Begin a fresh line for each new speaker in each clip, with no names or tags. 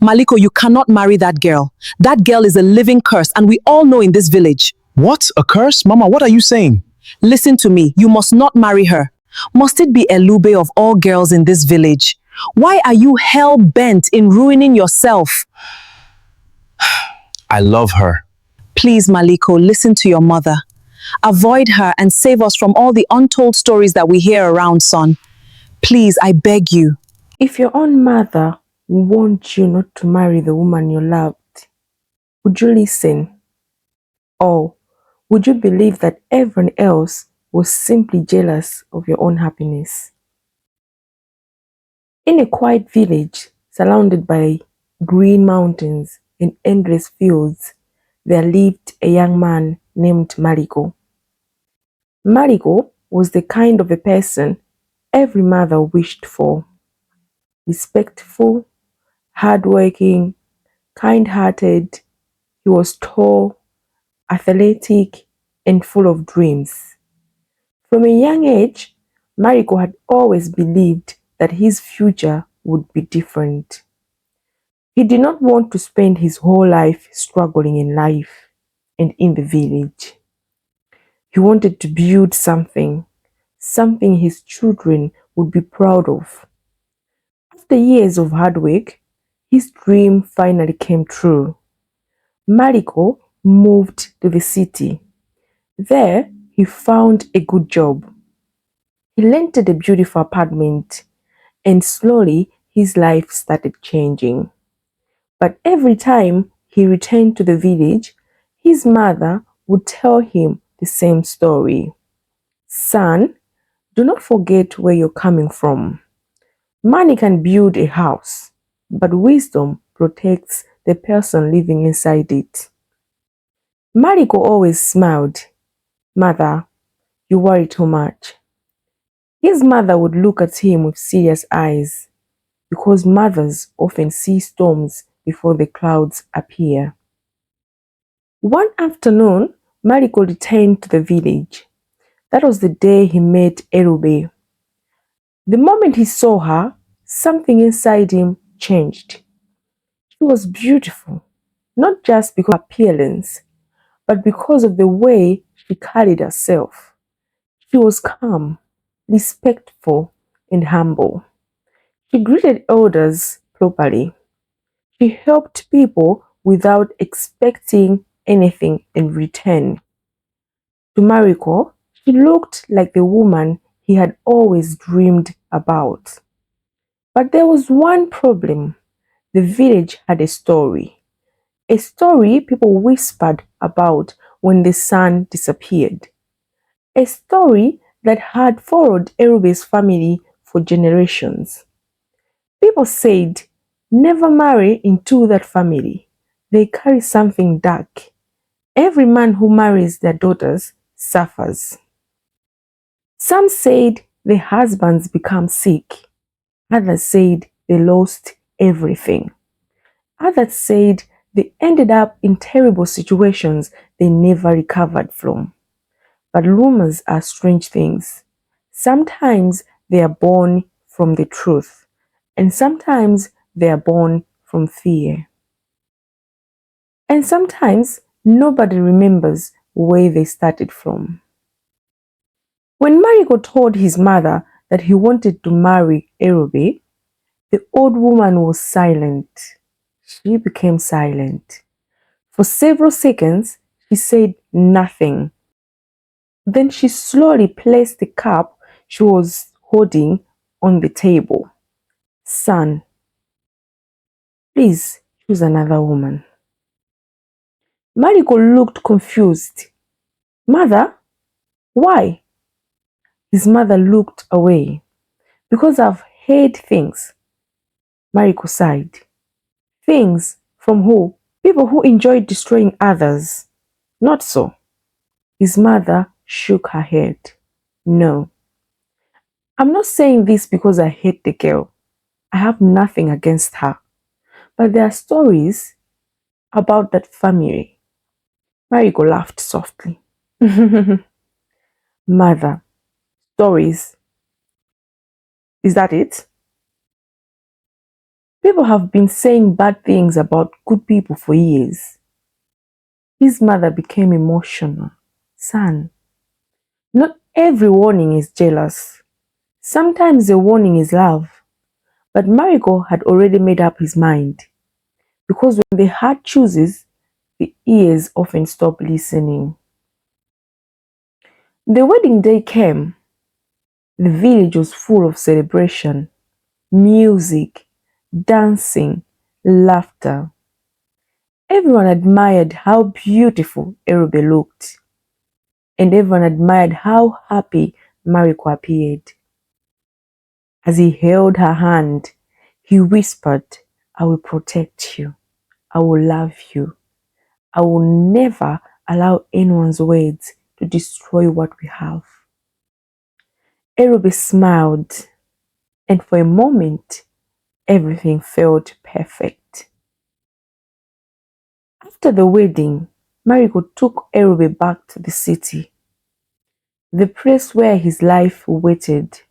Maliko, you cannot marry that girl. That girl is a living curse, and we all know in this village.
What? A curse? Mama, what are you saying?
Listen to me, you must not marry her. Must it be Elube of all girls in this village? Why are you hell-bent in ruining yourself?
I love her.
Please, Maliko, listen to your mother. Avoid her and save us from all the untold stories that we hear around, son. Please, I beg you.
If your own mother warned you not to marry the woman you loved, would you listen? Or would you believe that everyone else was simply jealous of your own happiness? In a quiet village surrounded by green mountains and endless fields, there lived a young man named Maliko. Maliko was the kind of a person every mother wished for. Respectful, hardworking, kind-hearted, he was tall, athletic, and full of dreams. From a young age, Maliko had always believed that his future would be different. He did not want to spend his whole life struggling in life and in the village. He wanted to build something his children would be proud of. After years of hard work, his dream finally came true. Maliko moved to the city. There, he found a good job. He rented a beautiful apartment, and slowly his life started changing. But every time he returned to the village, his mother would tell him the same story. Son, do not forget where you're coming from. Money can build a house, but wisdom protects the person living inside it. Maliko always smiled. Mother, you worry too much. His mother would look at him with serious eyes, because mothers often see storms before the clouds appear. One afternoon, Maliko returned to the village. That was the day he met Elube. The moment he saw her, something inside him changed. She was beautiful, not just because of her appearance, but because of the way she carried herself. She was calm, respectful, and humble. She greeted elders properly. She helped people without expecting anything in return. To Mariko, she looked like the woman he had always dreamed about. But there was one problem. The village had a story people whispered about when the sun disappeared, a story that had followed Erube's family for generations. People said, never marry into that family. They carry something dark. Every man who marries their daughters suffers. Some said the husbands become sick. Others said they lost everything. Others said they ended up in terrible situations they never recovered from. But rumors are strange things. Sometimes they are born from the truth, and sometimes they are born from fear. And sometimes nobody remembers where they started from. When Maliko told his mother that he wanted to marry Elube, the old woman was silent. She became silent. For several seconds, she said nothing. Then she slowly placed the cup she was holding on the table. Son, please choose another woman. Maliko looked confused. Mother, why? His mother looked away. Because I've heard things. Maliko sighed. Things from who? People who enjoy destroying others. Not so. His mother shook her head. No. I'm not saying this because I hate the girl. I have nothing against her. But there are stories about that family. Maliko laughed softly. Mother, stories. Is that it? People have been saying bad things about good people for years. His mother became emotional. Son, not every warning is jealous. Sometimes the warning is love. But Maliko had already made up his mind, because when the heart chooses, the ears often stop listening. The wedding day came. The village was full of celebration, music, dancing, laughter. Everyone admired how beautiful Elube looked, and everyone admired how happy Maliko appeared. As he held her hand, he whispered, "I will protect you. I will love you. I will never allow anyone's words to destroy what we have." Elube smiled, and for a moment, everything felt perfect. After the wedding, Maliko took Elube back to the city, the place where his life waited.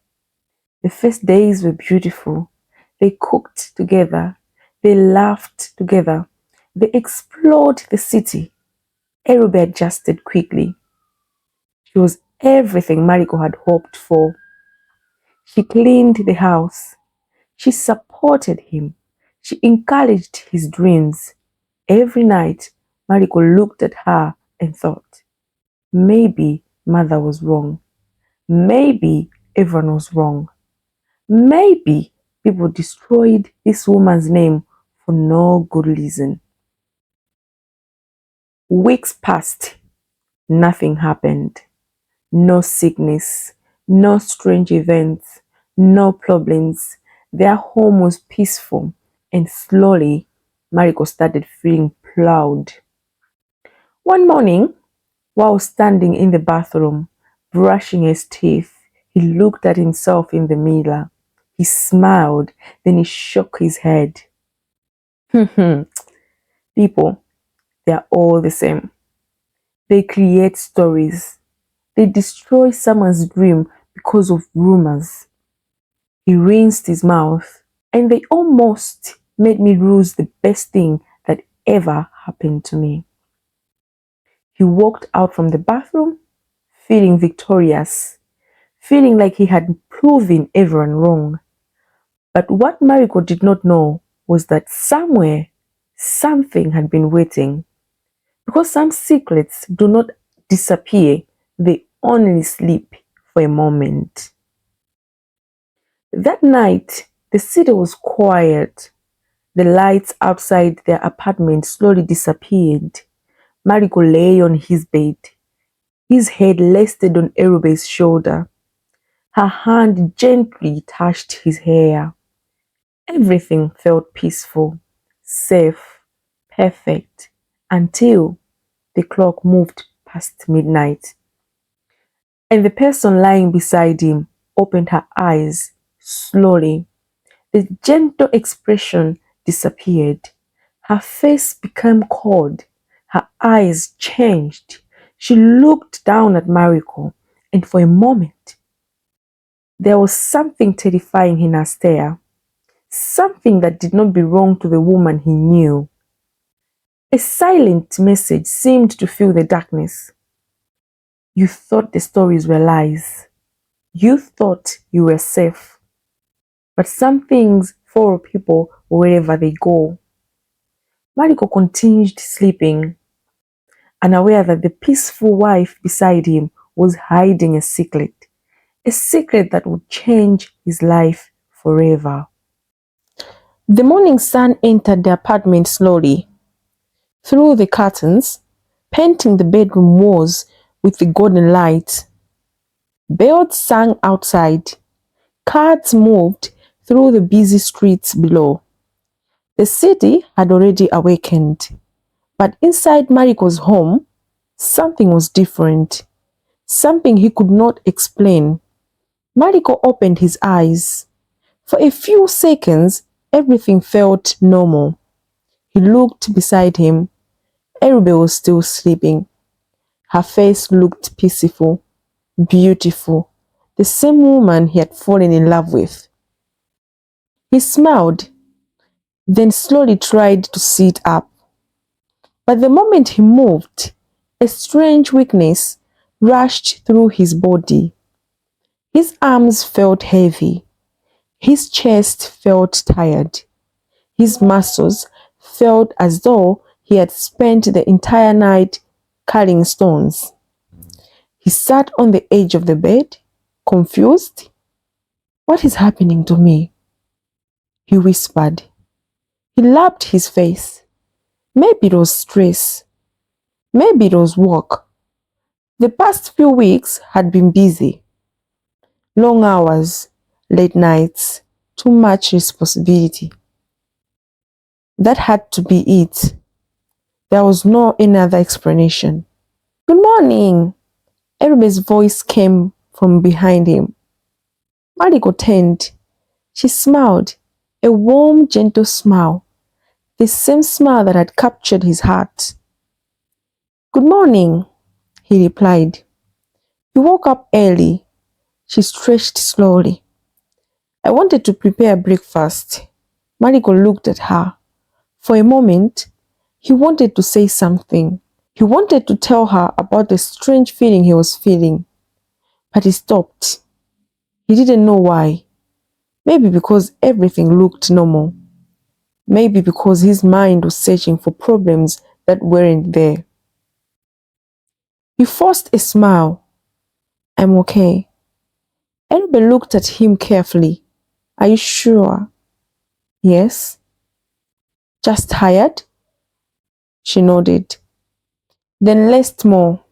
The first days were beautiful. They cooked together, they laughed together, they explored the city. Elube adjusted quickly. She was everything Maliko had hoped for. She cleaned the house. She supported him. She encouraged his dreams. Every night, Maliko looked at her and thought, maybe mother was wrong. Maybe everyone was wrong. Maybe people destroyed this woman's name for no good reason. Weeks passed. Nothing happened. No sickness, no strange events, no problems. Their home was peaceful, and slowly Maliko started feeling proud. One morning, while standing in the bathroom, brushing his teeth, he looked at himself in the mirror. He smiled, then he shook his head. People, they are all the same. They create stories. They destroy someone's dream because of rumors. He rinsed his mouth, and they almost made me lose the best thing that ever happened to me. He walked out from the bathroom, feeling victorious, feeling like he had proven everyone wrong. But what Maliko did not know was that somewhere, something had been waiting. Because some secrets do not disappear, they only sleep for a moment. That night, the city was quiet. The lights outside their apartment slowly disappeared. Maliko lay on his bed. His head rested on Elube's shoulder. Her hand gently touched his hair. Everything felt peaceful, safe, perfect, until the clock moved past midnight. And the person lying beside him opened her eyes slowly. The gentle expression disappeared. Her face became cold. Her eyes changed. She looked down at Maliko, and for a moment, there was something terrifying in her stare. Something that did not belong to the woman he knew. A silent message seemed to fill the darkness. You thought the stories were lies. You thought you were safe. But some things follow people wherever they go. Maliko continued sleeping, unaware that the peaceful wife beside him was hiding a secret that would change his life forever. The morning sun entered the apartment slowly, through the curtains, painting the bedroom walls with the golden light. Birds sang outside. Cars moved through the busy streets below. The city had already awakened. But inside Mariko's home, something was different. Something he could not explain. Maliko opened his eyes. For a few seconds, everything felt normal. He looked beside him. Elube was still sleeping. Her face looked peaceful, beautiful, the same woman he had fallen in love with. He smiled. then slowly tried to sit up. But the moment he moved, a strange weakness rushed through his body. His arms felt heavy, his chest felt tired, his muscles felt as though he had spent the entire night carrying stones. He sat on the edge of the bed, confused. "What is happening to me?" he whispered. He lapped his face. Maybe it was stress. Maybe it was work. The past few weeks had been busy. Long hours, late nights, too much responsibility. That had to be it. There was no any other explanation. "Good morning!" Elube's voice came from behind him. Maliko turned. She smiled, a warm, gentle smile, the same smile that had captured his heart. "Good morning," he replied. "You woke up early." She stretched slowly. "I wanted to prepare breakfast." Maliko looked at her. For a moment, he wanted to say something. He wanted to tell her about the strange feeling he was feeling, but he stopped. He didn't know why. Maybe because everything looked normal. Maybe because his mind was searching for problems that weren't there. He forced a smile. "I'm okay." Elube looked at him carefully. "Are you sure?" "Yes." "Just tired?" She nodded. "Then rest more."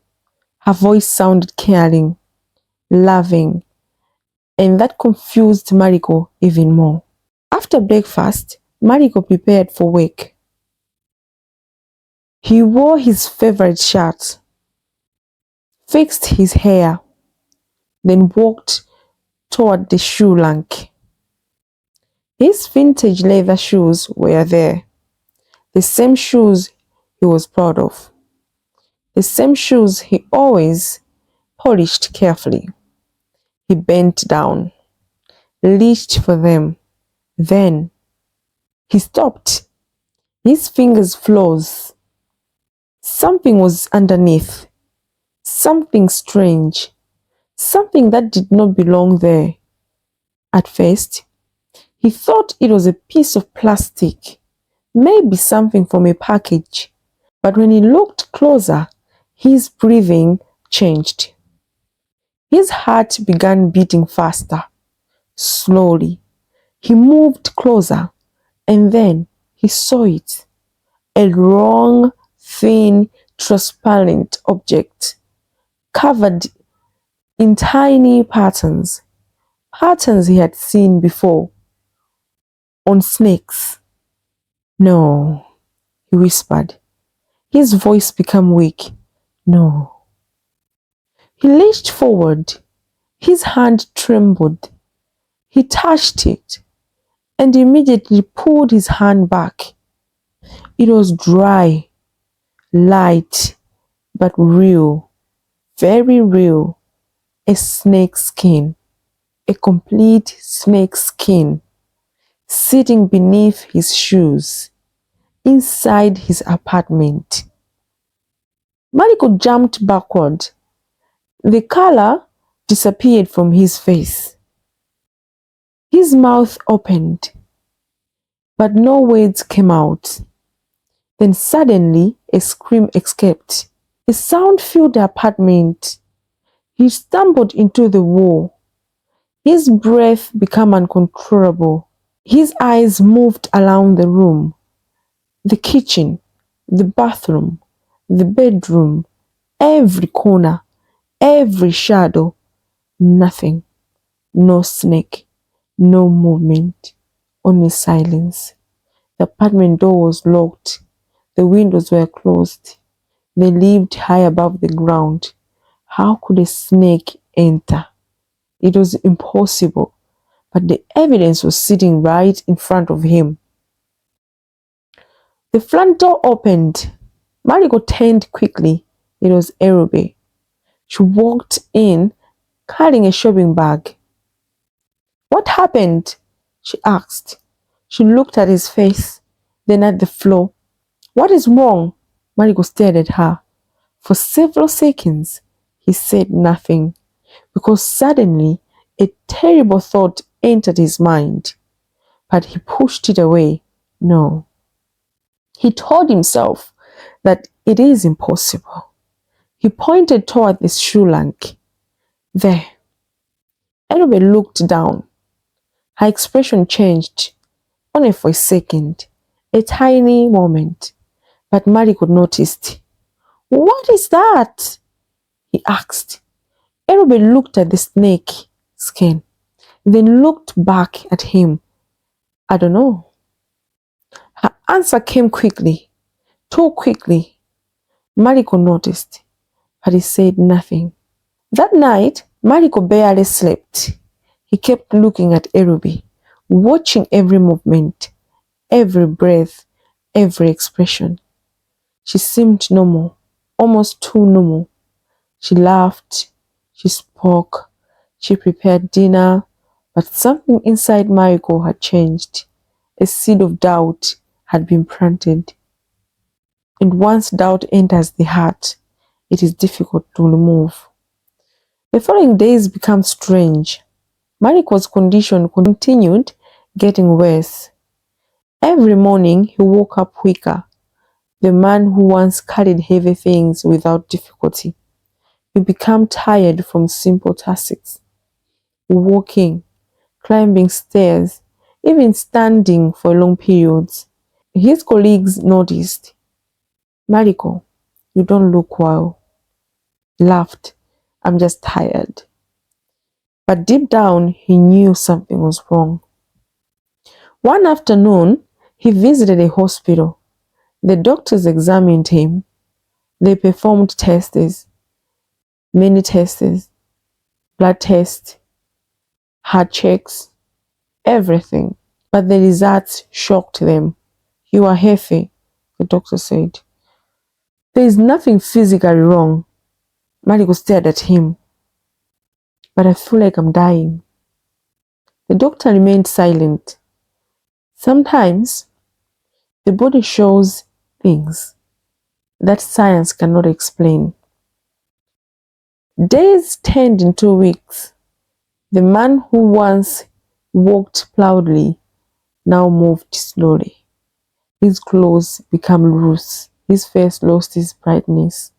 Her voice sounded caring, loving, and that confused Maliko even more. After breakfast, Maliko prepared for work. He wore his favorite shirt, fixed his hair, then walked toward the shoe rack. His vintage leather shoes were there, the same shoes he was proud of, the same shoes he always polished carefully. He bent down, reached for them. Then he stopped. His fingers froze. Something was underneath, something strange, something that did not belong there. At first, he thought it was a piece of plastic, maybe something from a package. But when he looked closer, his breathing changed. His heart began beating faster, slowly. He moved closer, and then he saw it. A long, thin, transparent object, covered in tiny patterns, patterns he had seen before on snakes. "No," he whispered. His voice became weak. "No." He reached forward. His hand trembled. He touched it and immediately pulled his hand back. It was dry, light, but real, very real. A snake skin, a complete snake skin, sitting beneath his shoes, inside his apartment. Maliko jumped backward. The color disappeared from his face. His mouth opened, but no words came out. Then suddenly a scream escaped. A sound filled the apartment. He stumbled into the wall. His breath became uncontrollable. His eyes moved around the room, the kitchen, the bathroom, the bedroom, every corner, every shadow. Nothing. No snake, no movement, only silence. The apartment door was locked. The windows were closed. They lived high above the ground. How could a snake enter? It was impossible, but the evidence was sitting right in front of him. The front door opened. Maliko turned quickly. It was Elube. She walked in, carrying a shopping bag. "What happened?" she asked. She looked at his face. then at the floor. "What is wrong?" Maliko stared at her. For several seconds, he said nothing, because suddenly a terrible thought entered his mind. But he pushed it away. No. He told himself that it is impossible. He pointed toward the shoe rack. There. Elube looked down. Her expression changed, only for a second, a tiny moment. But Maliko noticed. "What is that?" he asked. Elube looked at the snake skin, then looked back at him. "I don't know." Her answer came quickly, too quickly. Maliko noticed, but he said nothing. That night, Maliko barely slept. He kept looking at Elube, watching every movement, every breath, every expression. She seemed normal, almost too normal. She laughed, she spoke, she prepared dinner, but something inside Maliko had changed. A seed of doubt had been planted. And once doubt enters the heart, it is difficult to remove. The following days became strange. Maliko's condition continued getting worse. Every morning he woke up weaker. The man who once carried heavy things without difficulty. He became tired from simple tasks. Walking, climbing stairs, even standing for long periods. His colleagues noticed. "Maliko, you don't look well." He laughed. "I'm just tired." But deep down, he knew something was wrong. One afternoon, he visited a hospital. The doctors examined him. They performed tests, many tests, blood tests, heart checks, everything. But the results shocked them. "You are healthy," the doctor said. "There is nothing physically wrong." Maliko stared at him. "But I feel like I'm dying." The doctor remained silent. Sometimes the body shows things that science cannot explain. Days turned into weeks. The man who once walked proudly now moved slowly. His clothes became loose. His face lost its brightness.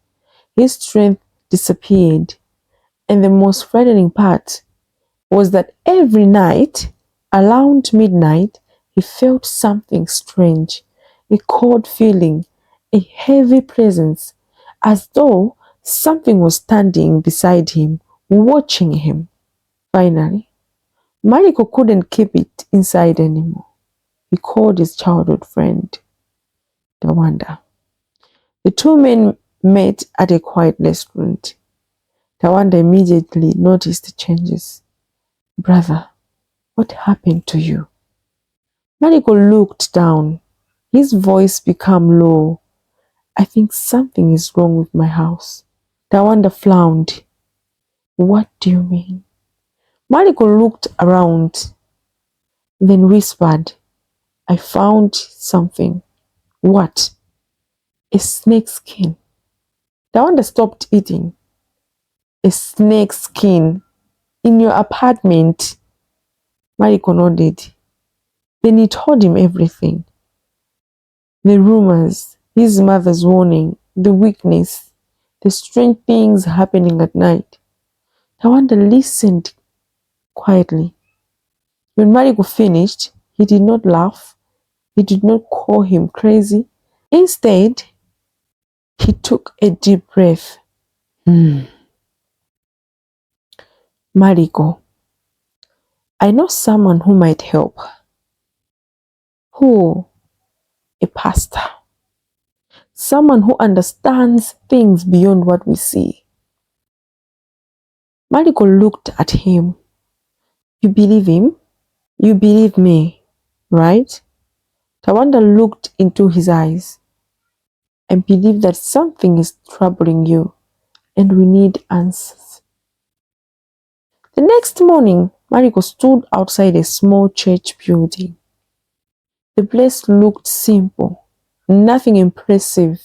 His strength disappeared. And the most frightening part was that every night, around midnight, he felt something strange, a cold feeling, a heavy presence, as though something was standing beside him, watching him. Finally, Maliko couldn't keep it inside anymore. He called his childhood friend, Tawanda. The two men met at a quiet restaurant. Tawanda immediately noticed the changes. "Brother, what happened to you?" Maliko looked down. His voice became low. "I think something is wrong with my house." Tawanda frowned. "What do you mean?" Maliko looked around, then whispered, "I found something." "What?" "A snake skin." Tawanda stopped eating. "A snake skin in your apartment?" Maliko nodded. Then he told him everything. The rumors, his mother's warning, the weakness, the strange things happening at night. Tawanda listened quietly. When Maliko finished, he did not laugh. He did not call him crazy. Instead, he took a deep breath. "Maliko, I know someone who might help." "Who?" "A pastor. Someone who understands things beyond what we see." Maliko looked at him. "You believe him? You believe me, right?" Tawanda looked into his eyes. "I believe that something is troubling you, and we need answers." The next morning, Maliko stood outside a small church building. The place looked simple, nothing impressive,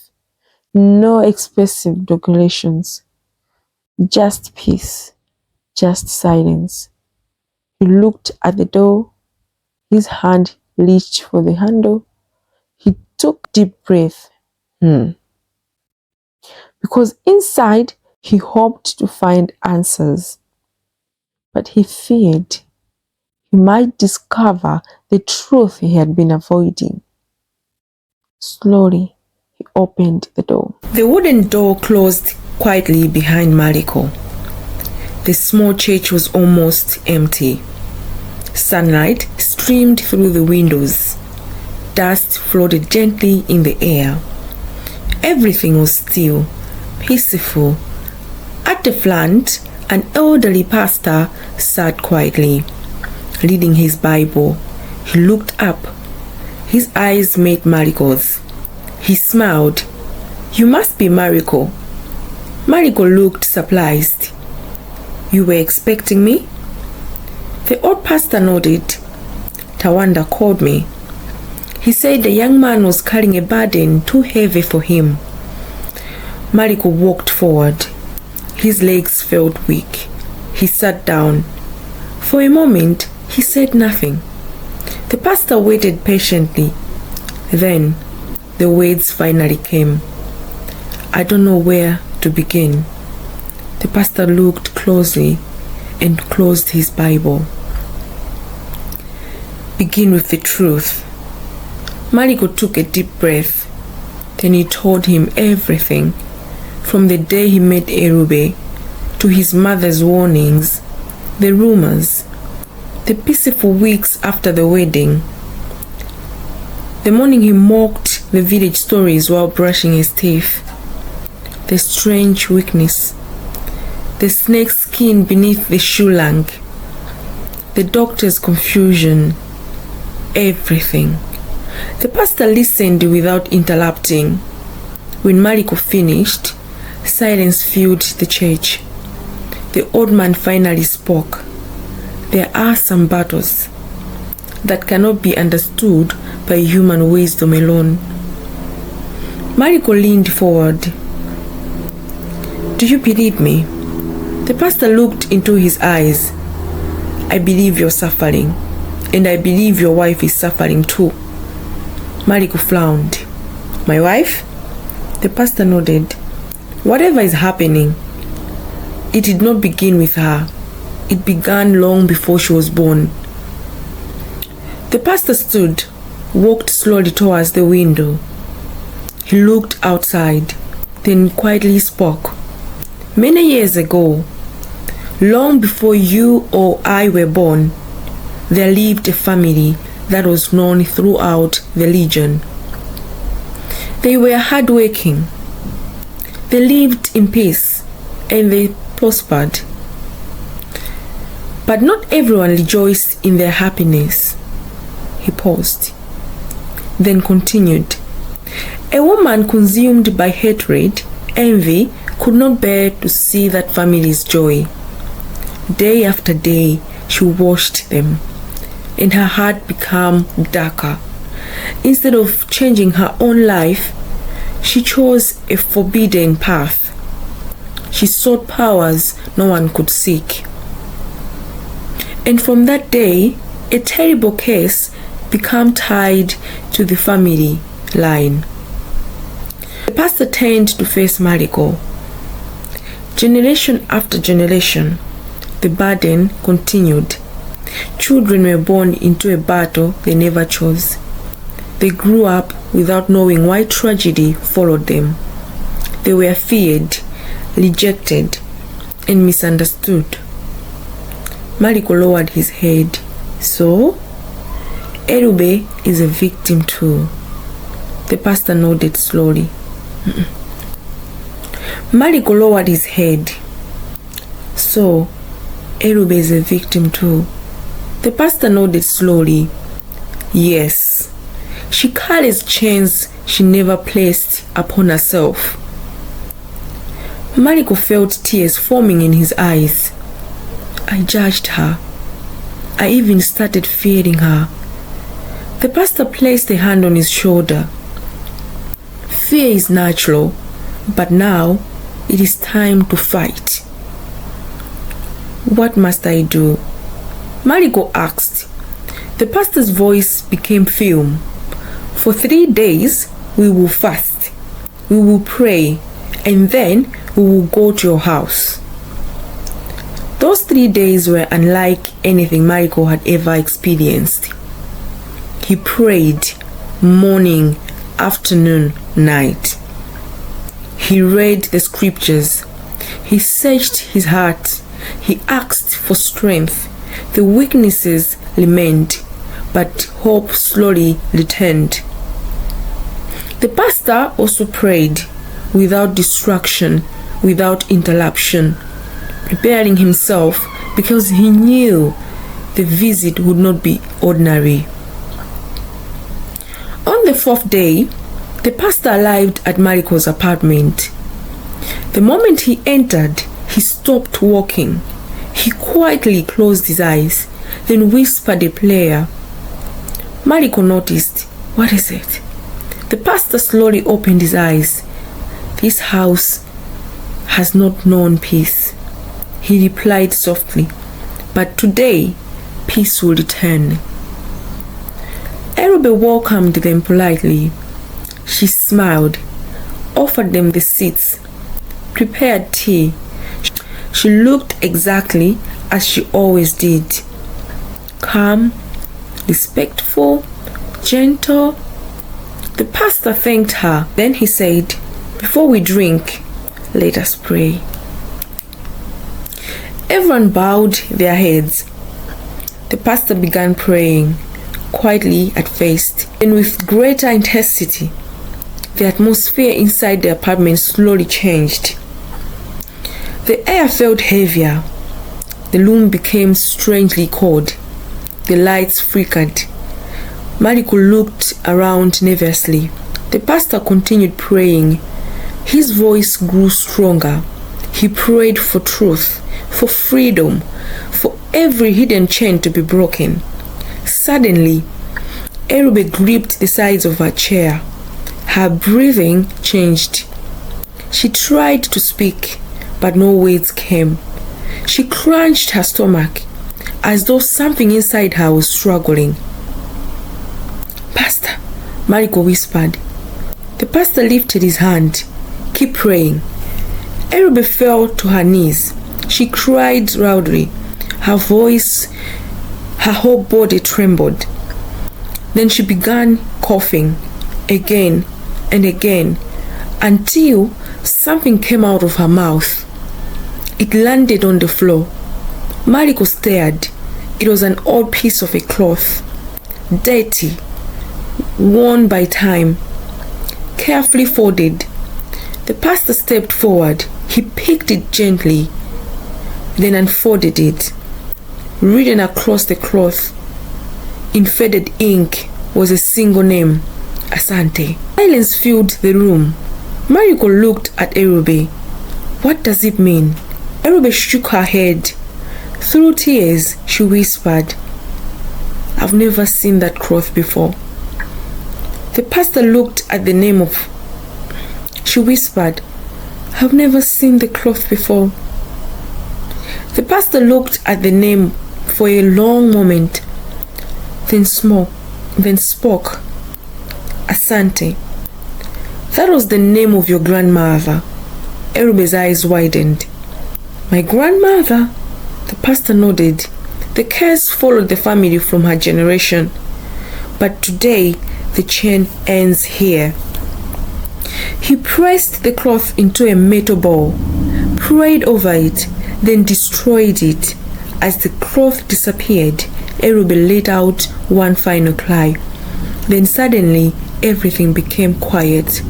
no expressive decorations, just peace, just silence. He looked at the door, his hand reached for the handle. He took a deep breath. Because inside he hoped to find answers, but he feared he might discover the truth he had been avoiding. Slowly, he opened the door. The wooden door closed quietly behind Maliko. The small church was almost empty. Sunlight streamed through the windows. Dust floated gently in the air. Everything was still, peaceful. At the front, an elderly pastor sat quietly, reading his Bible. He looked up. His eyes met Maliko's. He smiled. "You must be Maliko." Maliko looked surprised. "You were expecting me?" The old pastor nodded. "Tawanda called me. He said the young man was carrying a burden too heavy for him." Maliko walked forward. His legs felt weak. He sat down. For a moment, he said nothing. The pastor waited patiently. Then, the words finally came. "I don't know where to begin." The pastor looked closely and closed his Bible. "Begin with the truth." Maliko took a deep breath. Then he told him everything, from the day he met Elube to his mother's warnings, the rumors, the peaceful weeks after the wedding, the morning he mocked the village stories while brushing his teeth, the strange weakness, the snake skin beneath the shoe lang, the doctor's confusion, everything. The pastor listened without interrupting. When Maliko finished, silence filled the church. The old man finally spoke. "There are some battles that cannot be understood by human wisdom alone." Maliko leaned forward. "Do you believe me?" The pastor looked into his eyes. "I believe you're suffering, and I believe your wife is suffering too." Maliko frowned. "My wife?" The pastor nodded. "Whatever is happening, it did not begin with her. It began long before she was born." The pastor stood, walked slowly towards the window. He looked outside, then quietly spoke. "Many years ago, long before you or I were born, there lived a family that was known throughout the region. They were hardworking. They lived in peace and they prospered. But not everyone rejoiced in their happiness." He paused, then continued. "A woman consumed by hatred, envy, could not bear to see that family's joy. Day after day, she watched them, and her heart became darker. Instead of changing her own life, she chose a forbidden path. She sought powers no one could seek. And from that day, a terrible curse became tied to the family line." The pastor turned to face Maliko. Generation after generation, the burden continued. Children were born into a battle they never chose. They grew up without knowing why tragedy followed them. They were feared, rejected, and misunderstood. Maliko lowered his head. "So, Elube is a victim too." The pastor nodded slowly. Maliko lowered his head. "So, Elube is a victim too." The pastor nodded slowly. "Yes, she carries chains she never placed upon herself." Maliko felt tears forming in his eyes. "I judged her. I even started fearing her. The pastor placed a hand on his shoulder. Fear is natural, but now it is time to fight. What must I do? Maliko asked. The pastor's voice became firm. For 3 days, we will fast. We will pray, and then we will go to your house. Those 3 days were unlike anything Maliko had ever experienced. He prayed morning, afternoon, night. He read the scriptures. He searched his heart. He asked for strength. The weaknesses remained, but hope slowly returned. The pastor also prayed without distraction, without interruption, preparing himself because he knew the visit would not be ordinary. On the 4th day, the pastor arrived at Maliko's apartment. The moment he entered, he stopped walking. He quietly closed his eyes, then whispered a prayer. Maliko noticed. What is it? The pastor slowly opened his eyes. This house has not known peace, he replied softly, but today peace will return. Elube welcomed them politely. She smiled, offered them the seats, prepared tea. She looked exactly as she always did. Calm, respectful, gentle. The pastor thanked her. Then he said, "Before we drink, let us pray." Everyone bowed their heads. The pastor began praying, quietly at first, and with greater intensity. The atmosphere inside the apartment slowly changed. The air felt heavier. The room became strangely cold. The lights flickered. Maliko looked around nervously. The pastor continued praying. His voice grew stronger. He prayed for truth, for freedom, for every hidden chain to be broken. Suddenly, Elube gripped the sides of her chair. Her breathing changed. She tried to speak, but no words came. She clenched her stomach, as though something inside her was struggling. "Pastor," Maliko whispered. The pastor lifted his hand. "Keep praying." Elube fell to her knees. She cried loudly. Her voice, her whole body trembled. Then she began coughing again and again until something came out of her mouth. It landed on the floor. Maliko stared. It was an old piece of a cloth, dirty, worn by time, carefully folded. The pastor stepped forward. He picked it gently, then unfolded it. Written across the cloth in faded ink was a single name, Asante. Silence filled the room. Maliko looked at Elube. "What does it mean?" Elube shook her head. Through tears, she whispered, "I've never seen that cloth before." The pastor looked at the name of... She whispered, "I've never seen the cloth before." The pastor looked at the name for a long moment, then spoke. "Asante. That was the name of your grandmother." Elube's eyes widened. "My grandmother?" The pastor nodded. The curse followed the family from her generation. But today, the chain ends here. He pressed the cloth into a metal ball, prayed over it, then destroyed it. As the cloth disappeared, Elube let out one final cry. Then suddenly, everything became quiet.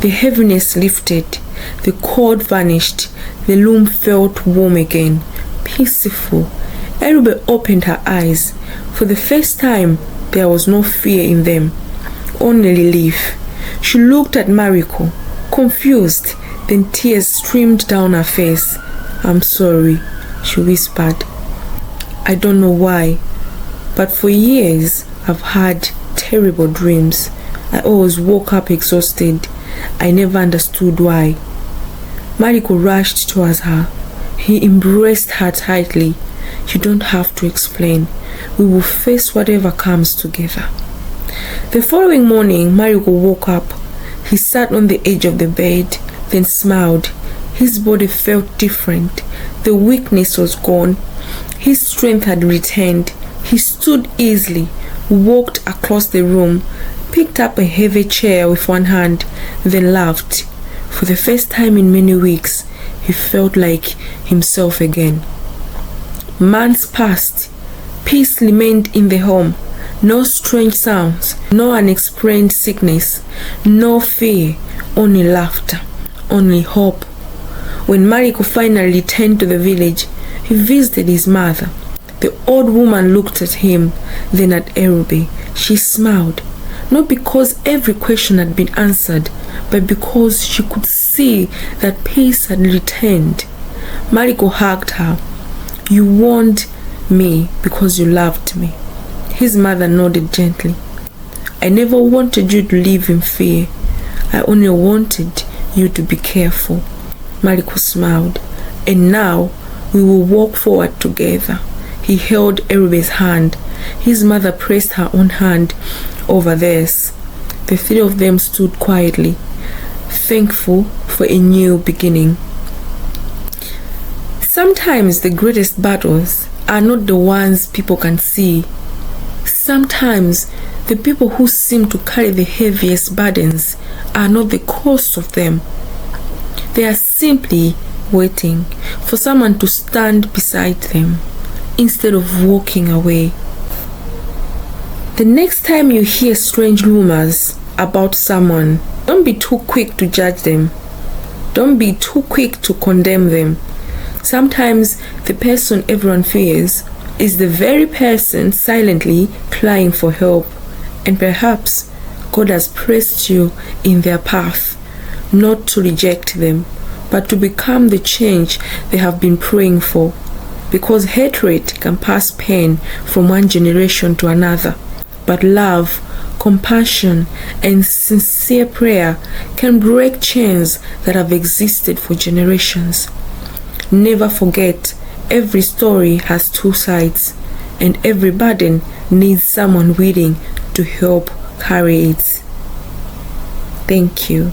The heaviness lifted. The cold vanished. The room felt warm again, peaceful. Elube opened her eyes. For the first time, there was no fear in them, only relief. She looked at Maliko, confused. Then tears streamed down her face. "I'm sorry," she whispered. "I don't know why, but for years I've had terrible dreams. I always woke up exhausted. I never understood why. Maliko rushed towards her. He embraced her tightly. You don't have to explain. We will face whatever comes together. The following morning, Maliko woke up. He sat on the edge of the bed, then smiled. His body felt different. The weakness was gone. His strength had returned. He stood easily, walked across the room, picked up a heavy chair with one hand, then laughed. For the first time in many weeks, he felt like himself again. Months passed. Peace remained in the home. No strange sounds, no unexplained sickness, no fear, only laughter, only hope. When Maliko finally returned to the village, he visited his mother. The old woman looked at him, then at Elube. She smiled, not because every question had been answered, but because she could see that peace had returned. Maliko hugged her. You warned me because you loved me. His mother nodded gently. I never wanted you to live in fear. I only wanted you to be careful. Maliko smiled. And now we will walk forward together. He held Elube's hand. His mother pressed her own hand over theirs. The three of them stood quietly, thankful for a new beginning. Sometimes the greatest battles are not the ones people can see. Sometimes the people who seem to carry the heaviest burdens are not the cause of them. They are simply waiting for someone to stand beside them instead of walking away. The next time you hear strange rumors about someone, don't be too quick to judge them. Don't be too quick to condemn them. Sometimes the person everyone fears is the very person silently crying for help, and perhaps God has placed you in their path, not to reject them, but to become the change they have been praying for. Because hatred can pass pain from one generation to another, but love, compassion, and sincere prayer can break chains that have existed for generations. Never forget, every story has two sides, and every burden needs someone willing to help carry it. Thank you.